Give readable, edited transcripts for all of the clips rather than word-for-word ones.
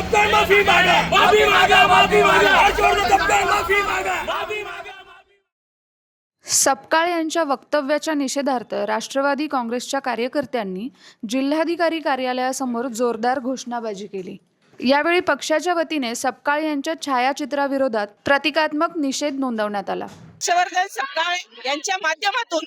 दफ्तर माफी मागा, माफी मागा, माफी मागा, हर्षवर्धन दफ्तर माफी मागा, माफी मागा। सपकाळ यांच्या वक्तव्याच्या निषेधार्थ राष्ट्रवादी काँग्रेसच्या कार्यकर्त्यांनी जिल्हाधिकारी कार्यालयासमोर जोरदार घोषणाबाजी केली। यावेळी पक्षाच्या वतीने सपकाळ यांच्या छायाचित्राविरोधात प्रतिकात्मक निषेध नोंदवण्यात आला। हर्षवर्धन सपकाळ यांच्या माध्यमातून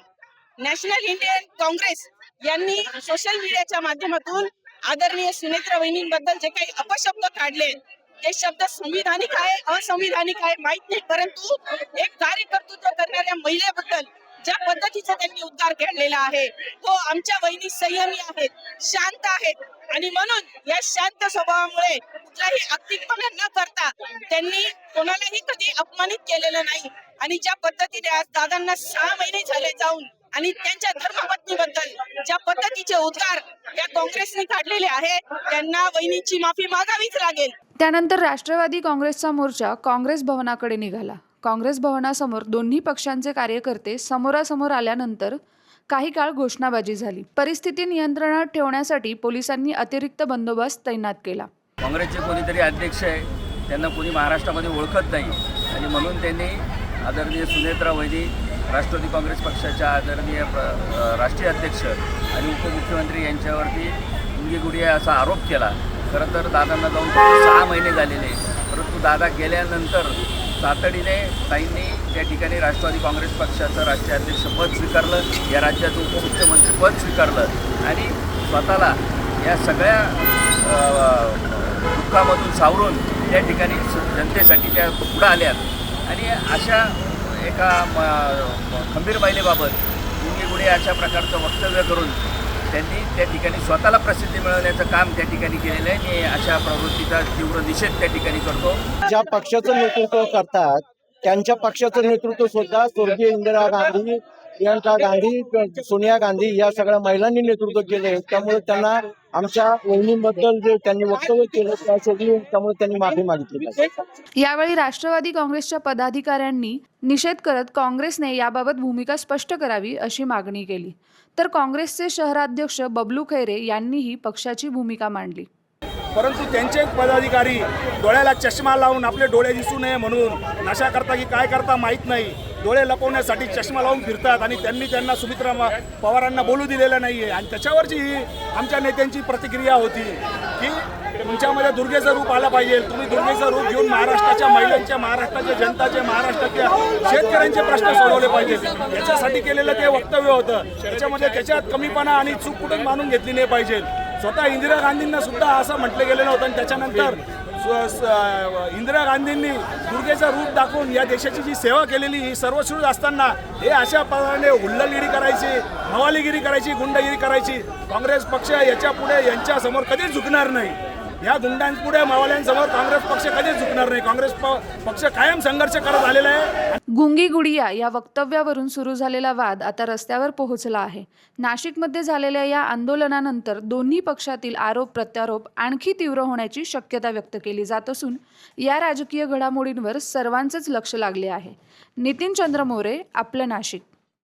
नॅशनल इंडियन काँग्रेस यांनी सोशल मीडियाच्या माध्यमातून आदरणीय सुनेत्रा वहिनींबद्दल जे काही अपशब्द काढले ते शब्द संविधानिक आहे असंविधानिक आहे माहित नाही, परंतु एक कार्यकर्तृत्व करणाऱ्या महिलेबद्दल ज्या पद्धतीचा त्यांनी उद्गार केलेला आहे तो आमच्या वहिनी संयमी आहेत, शांत आहेत आणि म्हणून या शांत स्वभावामुळे कुठलाही आक्तिकपणा न करता त्यांनी कोणालाही कधी अपमानित केलेलं नाही। आणि ज्या पद्धतीने आज दादांना 6 महिने झाले जाऊन आणि त्यांच्या धर्मपत्नीबद्दल ज्या पद्धतीचे उद्गार या काँग्रेसने काढलेले आहे त्यांना वहिनींची माफी मागावीच लागेल। त्यानंतर राष्ट्रवादी काँग्रेसचा मोर्चा काँग्रेस भवनाकडे निघाला। काँग्रेस भवनासमोर दोन्ही पक्षांचे कार्यकर्ते समोरासमोर आल्यानंतर काही काळ घोषणाबाजी झाली। परिस्थिती नियंत्रणात ठेवण्यासाठी पोलिसांनी अतिरिक्त बंदोबस्त तैनात केला। काँग्रेसचे कोणीतरी अध्यक्ष आहे, त्यांना कोणी महाराष्ट्रामध्ये ओळखत नाही आणि म्हणून त्यांनी आदरणीय सुनेत्रा वहिनी राष्ट्रवादी काँग्रेस पक्षाच्या आदरणीय राष्ट्रीय अध्यक्ष आणि उपमुख्यमंत्री यांच्यावरती गुंगीगुडिया असा आरोप केला। खरं तर दादांना जाऊन 6 महिने झालेले, परंतु दादा गेल्यानंतर तातडीने ताईंनी त्या ठिकाणी राष्ट्रवादी काँग्रेस पक्षाचं राष्ट्रीय अध्यक्षपद स्वीकारलं, या राज्याचं उपमुख्यमंत्रीपद स्वीकारलं आणि स्वतःला या सगळ्या दुःखामधून सावरून त्या ठिकाणी जनतेसाठी त्या पुढं आल्यात आणि अशा एका खंबीर महिलेबाबत गुंगीगुडी अशा प्रकारचं वक्तव्य करून त्यांनी त्या ठिकाणी स्वतःला प्रसिद्धी मिळवण्याचं काम त्या ठिकाणी केलेलं आहे। मी अशा प्रवृत्तीचा तीव्र निषेध त्या ठिकाणी करतो। ज्या पक्षाचं नेतृत्व करतात त्यांच्या पक्षाचं नेतृत्व सुद्धा स्वर्गीय इंदिरा गांधी, प्रियंका गांधी, सोनिया गांधी या सगळ्या महिलांनी नेतृत्व केले। त्यामुळे त्यांना आमच्या वहिनींबद्दल जे त्यांनी वक्तव्य केलं त्यामुळे त्यांनी माफी मागितली। यावेळी राष्ट्रवादी काँग्रेसच्या पदाधिकाऱ्यांनी निषेध करत काँग्रेसने याबाबत भूमिका स्पष्ट करावी अशी मागणी केली। तर काँग्रेसचे शहराध्यक्ष बबलू खैरे यांनीही पक्षाची भूमिका मांडली। परंतु त्यांचे पदाधिकारी डोळ्याला चष्मा लावून आपले डोळे दिसू नये म्हणून नशा करता की काय करता माहीत नाही, डोळे लपवण्यासाठी चष्मा लावून फिरतात आणि त्यांना सुमित्रा पवारांना बोलू दिलेलं नाही आहे। आणि त्याच्यावरची ही आमच्या नेत्यांची प्रतिक्रिया होती की तुमच्यामध्ये दुर्गेचं रूप आलं पाहिजे, तुम्ही दुर्गेचं रूप घेऊन महाराष्ट्राच्या महिलांच्या, महाराष्ट्राच्या जनताचे, महाराष्ट्राच्या शेतकऱ्यांचे प्रश्न सोडवले पाहिजेत, याच्यासाठी केलेलं ते वक्तव्य होतं। त्याच्यामध्ये त्याच्यात कमीपणा आणि चूक कुठून मानून घेतली नाही पाहिजे। स्वतः इंदिरा गांधींना सुद्धा असं म्हटलं गेलं नव्हतं आणि त्याच्यानंतर इंदिरा गांधींनी दुर्गेचं रूप दाखवून या देशाची जी सेवा केलेली ही सर्वश्रुत असताना हे अशा प्रकारे हुल्लडगिरी करायची, मवालीगिरी करायची, गुंडगिरी करायची, काँग्रेस पक्ष याच्या पुढे यांच्यासमोर कधीच झुकणार नाही। या गुंडांपुढे मावल्यांसमोर काँग्रेस पक्ष कधीच झुकणार नाही। काँग्रेस पक्ष कायम संघर्ष करत आलेला आहे। गुंगी गुडिया या वक्तव्यावरून सुरू झालेला वाद आता रस्त्यावर पोहोचला आहे। नाशिकमध्ये झालेल्या या आंदोलनानंतर दोन्ही पक्षातील आरोप प्रत्यारोप आणखी तीव्र होण्याची शक्यता व्यक्त केली जात असून या राजकीय घडामोडींवर सर्वांचेच लक्ष लागले आहे। नितीन चंद्र मोरे, आपलं नाशिक।